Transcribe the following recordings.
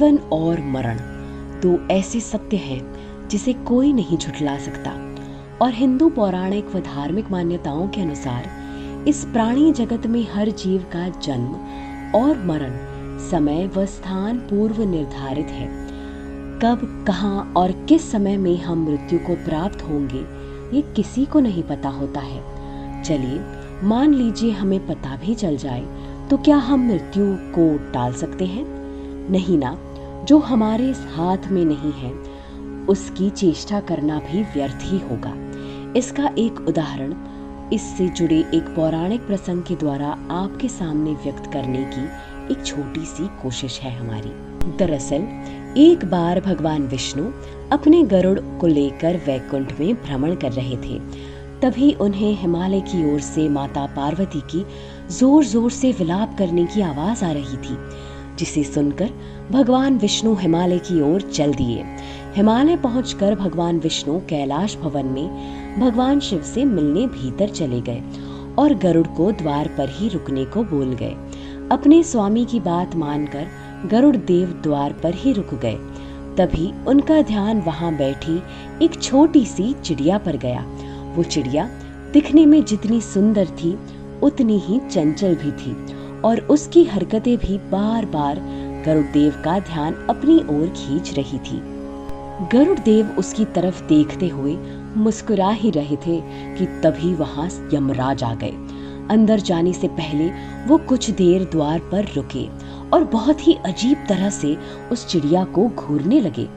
जीवन और मरण दो ऐसे सत्य हैं जिसे कोई नहीं झुठला सकता। और हिंदू पौराणिक व धार्मिक मान्यताओं के अनुसार इस प्राणी जगत में हर जीव का जन्म और मरण समय व स्थान पूर्व निर्धारित है। कब, कहाँ और किस समय में हम मृत्यु को प्राप्त होंगे ये किसी को नहीं पता होता है। चलिए मान लीजिए हमें पता भी चल जाए तो क्या हम मृत्यु को टाल सकते हैं? नहीं ना। जो हमारे हाथ में नहीं है उसकी चेष्टा करना भी व्यर्थ ही होगा। इसका एक उदाहरण इससे जुड़े एक पौराणिक प्रसंग के द्वारा आपके सामने व्यक्त करने की एक छोटी सी कोशिश है हमारी। दरअसल एक बार भगवान विष्णु अपने गरुड़ को लेकर वैकुंठ में भ्रमण कर रहे थे। तभी उन्हें हिमालय की ओर से माता पार्वती की जोर जोर से विलाप करने की आवाज आ रही थी, जिसे सुनकर भगवान विष्णु हिमालय की ओर चल दिए। हिमालय पहुंचकर भगवान विष्णु कैलाश भवन में भगवान शिव से मिलने भीतर चले गए और गरुड़ को द्वार पर ही रुकने को बोल गए। अपने स्वामी की बात मानकर गरुड़ देव द्वार पर ही रुक गए। तभी उनका ध्यान वहां बैठी एक छोटी सी चिड़िया पर गया। वो चिड़िया दिखने में जितनी सुंदर थी उतनी ही चंचल भी थी और उसकी हरकतें भी बार बार गरुड़ देव का ध्यान अपनी ओर खींच रही थी। गरुड़ देव उसकी तरफ देखते हुए मुस्कुरा ही रहे थे कि तभी वहां यमराज आ गए। अंदर जाने से पहले वो कुछ देर द्वार पर रुके और बहुत ही अजीब तरह से उस चिड़िया को घूरने लगे।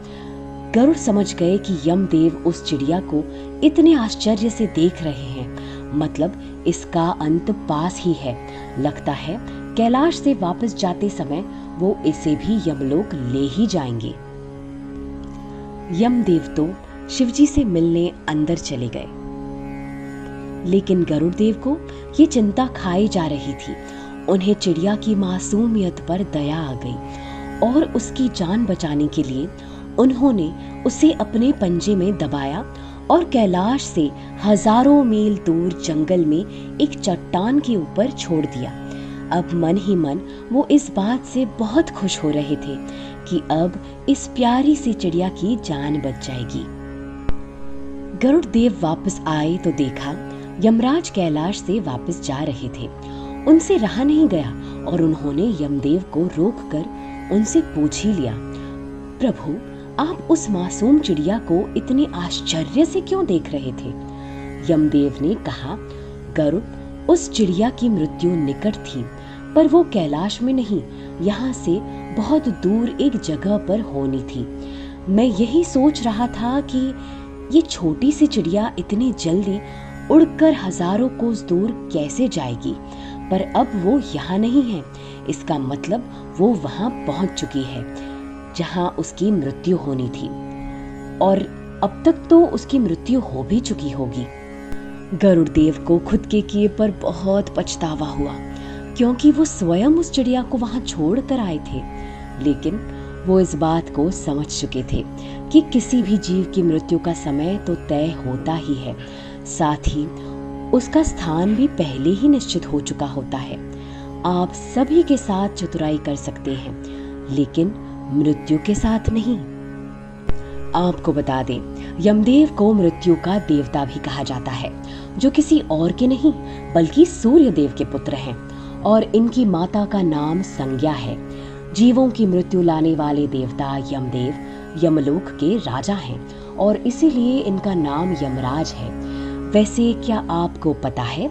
गरुड़ समझ गए कि यमदेव उस चिड़िया को इतने आश्चर्य से देख रहे हैं, मतलब इसका अंत पास ही है। लगता है कैलाश से वापस जाते समय वो इसे भी यमलोक ले ही जाएंगे। यमदेव तो शिवजी से मिलने अंदर चले गए, लेकिन गरुड़ देव को ये चिंता खाई जा रही थी। उन्हें चिड़िया की मासूमियत पर दया आ गई और उसकी जान बचाने के लिए उन्होंने उसे अपने पंजे में दबाया और कैलाश से हजारों मील दूर जंगल में एक चट्टान के ऊपर छोड़ दिया। अब मन ही मन वो इस बात से बहुत खुश हो रहे थे कि अब इस प्यारी सी चिड़िया की जान बच जाएगी। गरुड़ देव वापस आए तो देखा यमराज कैलाश से वापस जा रहे थे। उनसे रहा नहीं गया और उन्होंने यमदेव को रोककर उनसे पूछ ही लिया, प्रभु आप उस मासूम चिड़िया को इतने आश्चर्य से क्यों देख रहे थे? यमदेव ने कहा, गरुड़ उस चिड़िया की मृत्यु निकट थी, पर वो कैलाश में नहीं, यहाँ से बहुत दूर एक जगह पर होनी थी। मैं यही सोच रहा था कि ये छोटी सी चिड़िया इतनी जल्दी उड़कर हजारों कोस दूर कैसे जाएगी, पर अब वो यहाँ नहीं है। इसका मतलब वो वहां पहुंच चुकी है जहां उसकी मृत्यु होनी थी, और अब तक तो उसकी मृत्यु हो भी चुकी होगी। गरुड़ देव को खुद के किए पर बहुत पछतावा हुआ, क्योंकि वो स्वयं उस चिड़िया को वहां छोड़ कर आए थे। लेकिन वो इस बात को समझ चुके थे कि किसी भी जीव की मृत्यु का समय तो तय होता ही है, साथ ही उसका स्थान भी पहले ही निश्चित हो चुका होता है। आप सभी के साथ चतुराई कर सकते हैं, लेकिन मृत्यु के साथ नहीं। आपको बता दें, यमदेव को मृत्यु का देवता भी कहा जाता है, जो किसी और के नहीं बल्कि सूर्य देव के पुत्र हैं, और इनकी माता का नाम संज्ञा है। जीवों की मृत्यु लाने वाले देवता यमदेव यमलोक के राजा हैं और इसीलिए इनका नाम यमराज है। वैसे क्या आपको पता है,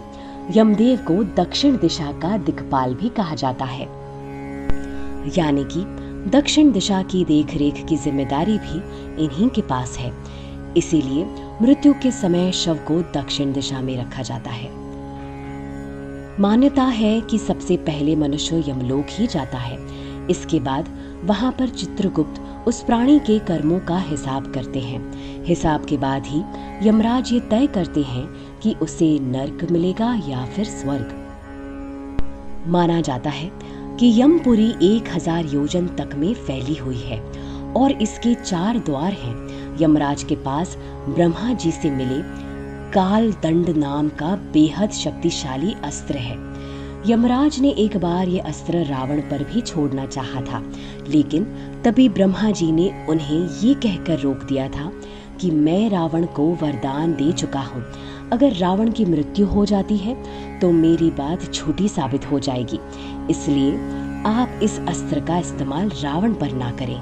यमदेव को दक्षिण दिशा का दिक्पाल भी कहा जाता है, यानी कि दक्षिण दिशा की देखरेख की जिम्मेदारी भी इन्हीं के पास है। इसीलिए मृत्यु के समय शव को दक्षिण दिशा में रखा जाता है। मान्यता है कि सबसे पहले मनुष्य यमलोक ही जाता है। इसके बाद वहां पर चित्रगुप्त उस प्राणी के कर्मों का हिसाब करते हैं। हिसाब के बाद ही यमराज ये तय करते हैं कि उसे नर्क मिलेगा या फिर स्वर्ग। माना जाता है कि यमपुरी 1000 योजन तक में फैली हुई है और इसके 4 द्वार हैं। यमराज के पास ब्रह्मा जी से मिले काल दंड नाम का बेहद शक्तिशाली अस्त्र है। यमराज ने एक बार ये अस्त्र रावण पर भी छोड़ना चाहा था, लेकिन तभी ब्रह्मा जी ने उन्हें ये कहकर रोक दिया था कि मैं रावण को वरदान दे चुका हूँ। अगर रावण की मृत्यु हो जाती है तो मेरी बात झूठी साबित हो जाएगी, इसलिए आप इस अस्त्र का इस्तेमाल रावण पर ना करें।